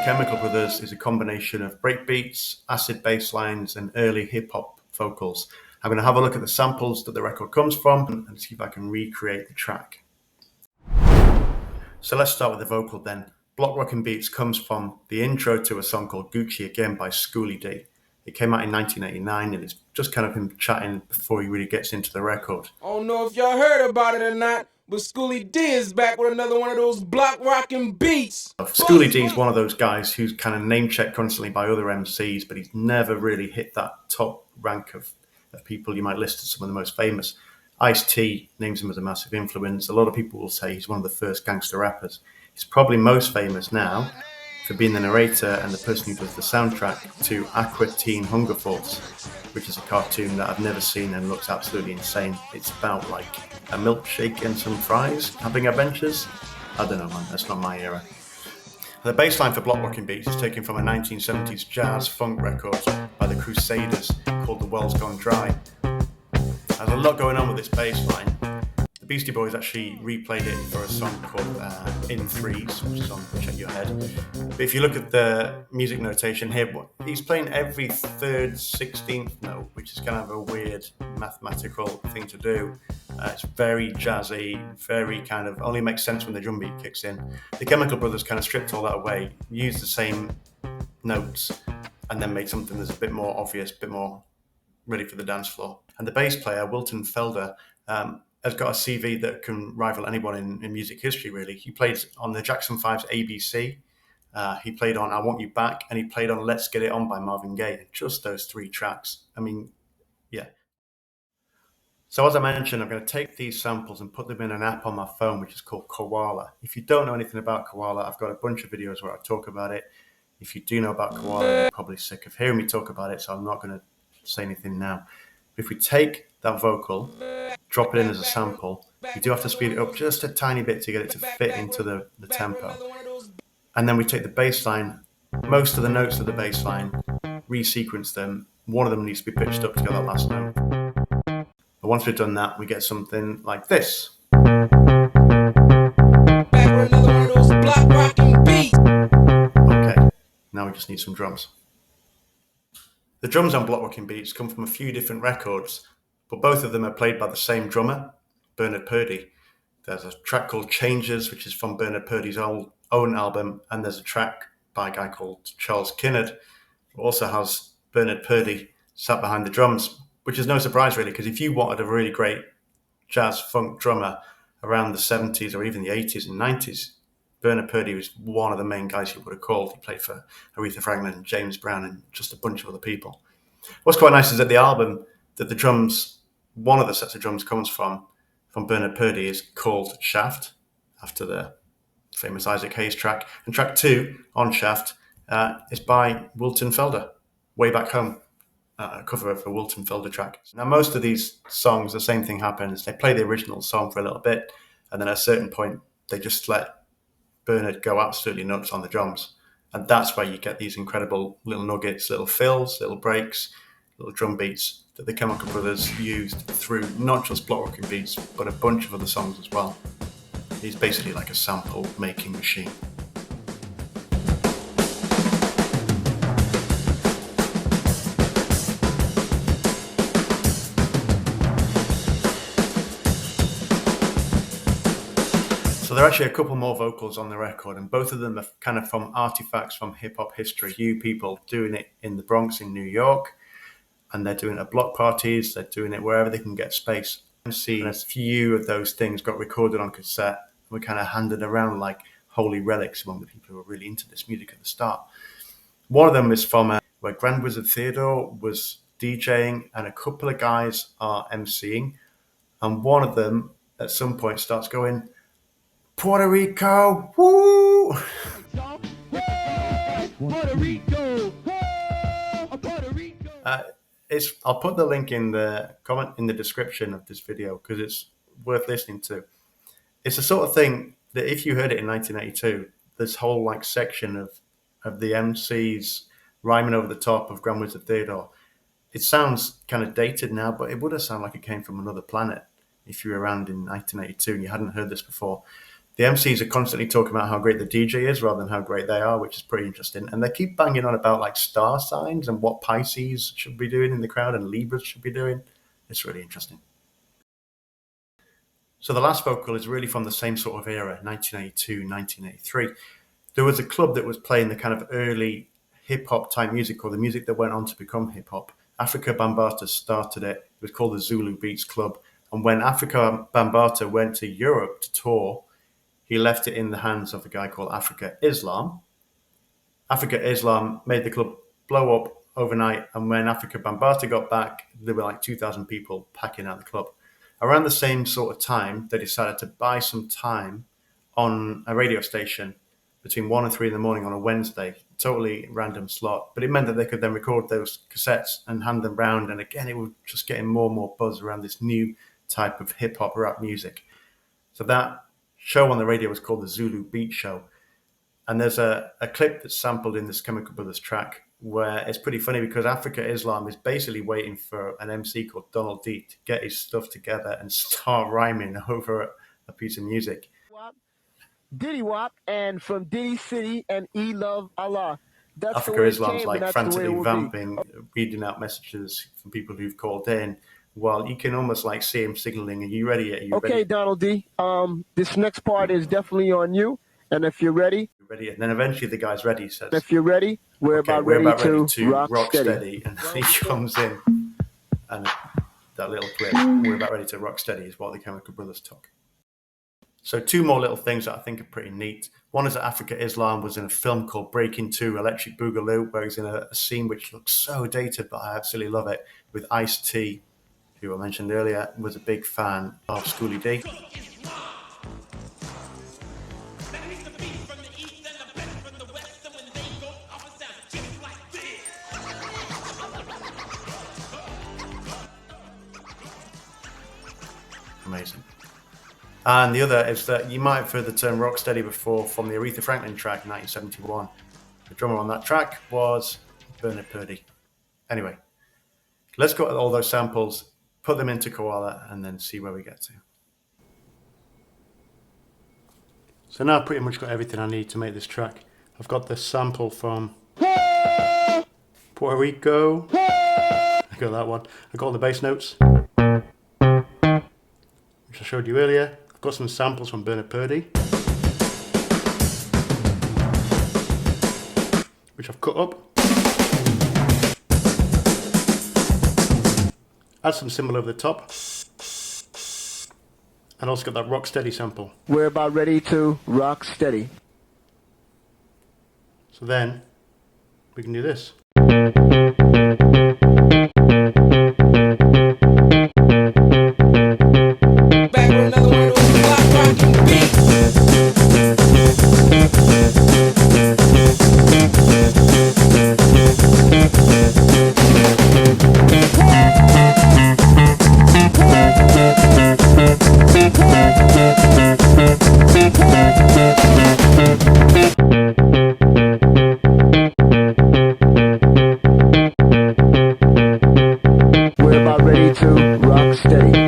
the Chemical Brothers is a combination of breakbeats, acid bass lines, and early hip-hop vocals. I'm going to have a look at the samples that the record comes from and see if I can recreate the track. So let's start with the vocal then. Block Rockin Beats comes from the intro to a song called Gucci Again by Schoolie D. It came out in 1989 and it's just kind of him chatting before he really gets into the record. I don't know if y'all heard about it or not, but Schoolie D is back with another one of those Block Rockin Beats. Schoolie D is one of those guys who's kind of name-checked constantly by other MCs, but he's never really hit that top rank of people you might list as some of the most famous. Ice-T names him as a massive influence. A lot of people will say he's one of the first gangster rappers. He's probably most famous now for being the narrator and the person who does the soundtrack to Acqua Teen Hunger Force, which is a cartoon that I've never seen and looks absolutely insane. It's about like a milkshake and some fries having adventures. I don't know, man, that's not my era. The bass line for Block Rockin Beats is taken from a 1970s jazz funk record by the Crusaders called The Well's Gone Dry. There's a lot going on with this bass line. The Beastie Boys actually replayed it for a song called In Threes, which is on Check Your Head. But if you look at the music notation here, he's playing every third, 16th note, which is kind of a weird mathematical thing to do. It's very jazzy, very kind of, only makes sense when the drum beat kicks in. The Chemical Brothers kind of stripped all that away, used the same notes, and then made something that's a bit more obvious, a bit more ready for the dance floor. And the bass player, Wilton Felder, has got a CV that can rival anyone in music history, really. He played on the Jackson 5's ABC, he played on I Want You Back, and he played on Let's Get It On by Marvin Gaye. Just those three tracks. I mean, yeah. So as I mentioned, I'm going to take these samples and put them in an app on my phone, which is called Koala. If you don't know anything about Koala, I've got a bunch of videos where I talk about it. If you do know about Koala, you're probably sick of hearing me talk about it, so I'm not going to say anything now. If we take that vocal, drop it in as a sample, you do have to speed it up just a tiny bit to get it to fit into the tempo. And then we take the bass line, most of the notes of the bass line, resequence them. One of them needs to be pitched up to get that last note. But once we've done that, we get something like this. Okay, now we just need some drums. The drums on Block Rockin Beats come from a few different records, but both of them are played by the same drummer, Bernard Purdie. There's a track called Changes, which is from Bernard Purdie's own album, and there's a track by a guy called Charles Kinnard, who also has Bernard Purdie sat behind the drums, which is no surprise really, because if you wanted a really great jazz funk drummer around the 70s or even the 80s and 90s, Bernard Purdie was one of the main guys you would have called. He played for Aretha Franklin, James Brown, and just a bunch of other people. What's quite nice is that the album that the drums, one of the sets of drums comes from Bernard Purdie is called Shaft, after the famous Isaac Hayes track. And track 2 on Shaft is by Wilton Felder, Way Back Home, a cover of a Wilton Felder track. Now, most of these songs, the same thing happens. They play the original song for a little bit, and then at a certain point, they just let Bernard go absolutely nuts on the drums. And that's where you get these incredible little nuggets, little fills, little breaks, little drum beats that the Chemical Brothers used through not just Block Rockin Beats, but a bunch of other songs as well. He's basically like a sample making machine. So there are actually a couple more vocals on the record, and both of them are kind of from artifacts from hip-hop history. Few people doing it in the Bronx in New York, and they're doing it at block parties, they're doing it wherever they can get space. And see, a few of those things got recorded on cassette and were kind of handed around like holy relics among the people who were really into this music at the start. One of them is from where Grand Wizard Theodore was DJing and a couple of guys are MCing, and one of them at some point starts going, Puerto Rico, woo! Puerto Rico, Puerto Rico. I'll put the link in the comment in the description of this video because it's worth listening to. It's the sort of thing that if you heard it in 1982, this whole like section of the MCs rhyming over the top of Grand Wizard Theodore, it sounds kind of dated now, but it would have sounded like it came from another planet if you were around in 1982 and you hadn't heard this before. the MCs are constantly talking about how great the DJ is rather than how great they are, which is pretty interesting. And they keep banging on about like star signs and what Pisces should be doing in the crowd and Libras should be doing. It's really interesting. So the last vocal is really from the same sort of era, 1982, 1983. There was a club that was playing the kind of early hip-hop type music, or the music that went on to become hip-hop. Afrika Bambaataa started it. It was called the Zulu Beats Club. And when Afrika Bambaataa went to Europe to tour, he left it in the hands of a guy called Afrika Islam. Afrika Islam made the club blow up overnight. And when Afrika Bambaataa got back, there were like 2,000 people packing out the club. Around the same sort of time, they decided to buy some time on a radio station between 1 and 3 in the morning on a Wednesday, totally random slot. But it meant that they could then record those cassettes and hand them round. And again, it was just getting more and more buzz around this new type of hip-hop rap music. So that show on the radio was called the Zulu Beats Show. And there's a clip that's sampled in this Chemical Brothers track where it's pretty funny because Afrika Islam is basically waiting for an MC called Donald D to get his stuff together and start rhyming over a piece of music. Diddy Wop, and from Diddy City and E Love Allah. That's Afrika Islam's like frantically vamping, reading out messages from people who've called in, while you can almost like see him signaling, "Are you ready? Are you okay, ready?" Donald D. This next part is definitely on you, and if you're ready, ready. And then eventually the guy's ready. He says, "If you're ready, we're about ready to rock steady." And he comes in, and that little clip, "We're about ready to rock steady," is what the Chemical Brothers took. So 2 more little things that I think are pretty neat. One is that Afrika Islam was in a film called Breakin 2, Electric Boogaloo, where he's in a scene which looks so dated, but I absolutely love it, with Ice-T, who I mentioned earlier, was a big fan of Schoolie D. Amazing. And the other is that you might have heard the term Rocksteady before from the Aretha Franklin track, 1971. The drummer on that track was Bernard Purdie. Anyway, let's go at all those samples, put them into Koala, and then see where we get to. So now I've pretty much got everything I need to make this track. I've got the sample from Puerto Rico. I got that one. I got all the bass notes, which I showed you earlier. I've got some samples from Bernard Purdie, which I've cut up. Add some cymbal over the top. And also got that Rocksteady sample. We're about ready to rock steady. So then we can do this. Back with another one of those Block Rockin Beats. We're about ready to rock steady.